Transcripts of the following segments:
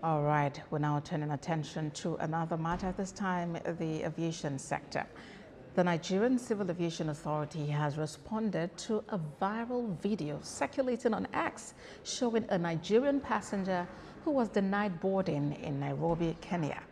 All right, we're now turning attention to another matter, this time the aviation sector. The Nigerian Civil Aviation Authority has responded to a viral video circulating on X showing a Nigerian passenger who was denied boarding in Nairobi, Kenya.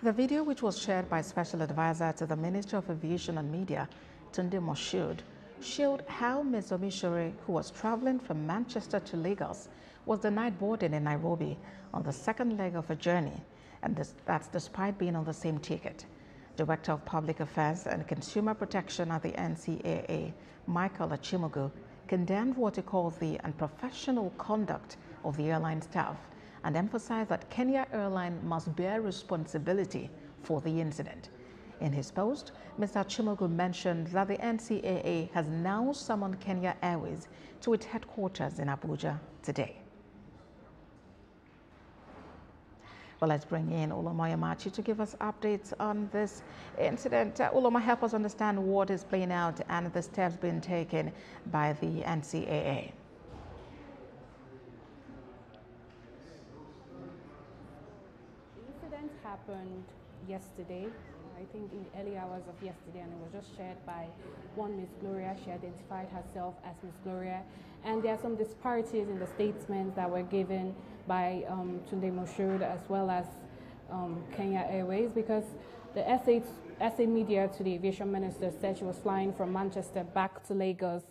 The video, which was shared by Special Advisor to the Minister of Aviation and Media, Tunde Moshood, showed how Ms. Omisore, who was traveling from Manchester to Lagos, was denied boarding in Nairobi on the second leg of her journey, and that's despite being on the same ticket. Director of Public Affairs and Consumer Protection at the NCAA, Michael Achimogu, condemned what he calls the unprofessional conduct of the airline staff and emphasized that Kenya Airways must bear responsibility for the incident. In his post, Mr. Achimogu mentioned that the NCAA has now summoned Kenya Airways to its headquarters in Abuja today. Well, let's bring in Uloma Yamachi to give us updates on this incident. Uloma, help us understand what is playing out and the steps being taken by the NCAA. The incident happened yesterday, I think in the early hours of yesterday, and it was just shared by one Miss Gloria. She identified herself as Miss Gloria, and there are some disparities in the statements that were given by Tunde Moshood as well as Kenya Airways, because the SA media to the aviation minister said she was flying from Manchester back to Lagos,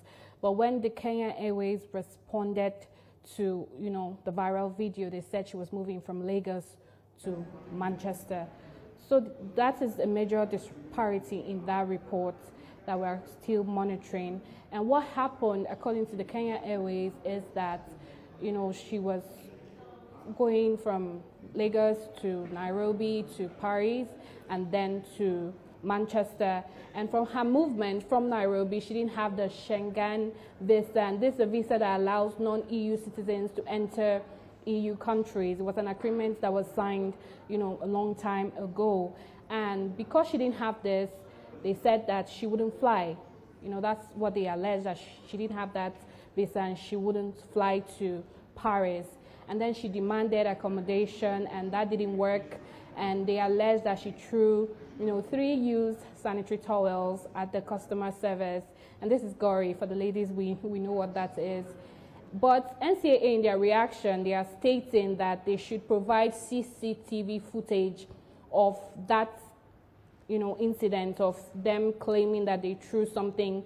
but when the Kenya Airways responded to the viral video, they said she was moving from Lagos to Manchester. So that is a major disparity in that report that we're still monitoring. And what happened, according to the Kenya Airways, is that she was going from Lagos to Nairobi to Paris and then to Manchester. And from her movement from Nairobi, she didn't have the Schengen visa, and this is a visa that allows non-EU citizens to enter EU countries. It was an agreement that was signed, a long time ago. And because she didn't have this, they said that she wouldn't fly. That's what they alleged, that she didn't have that visa and she wouldn't fly to Paris. And then she demanded accommodation, and that didn't work. And they alleged that she threw, 3 used sanitary towels at the customer service. And this is gory for the ladies. We know what that is. But NCAA, in their reaction, they are stating that they should provide CCTV footage of that, incident of them claiming that they threw something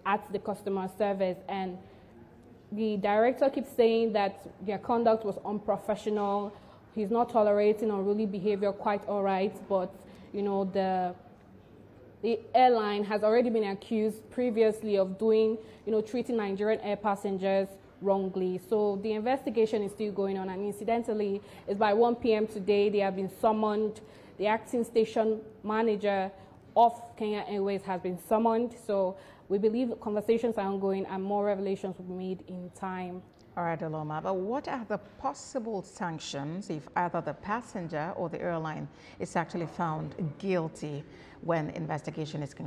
at the customer service. And the director keeps saying that their conduct was unprofessional. He's not tolerating unruly behavior quite all right, but, the airline has already been accused previously of doing, treating Nigerian air passengers wrongly. So the investigation is still going on, and incidentally, it's by 1 p.m. today. They have been summoned. The acting station manager of Kenya Airways has been summoned. So we believe conversations are ongoing and more revelations will be made in time. All right, Uloma, but what are the possible sanctions if either the passenger or the airline is actually found guilty when investigation is concluded?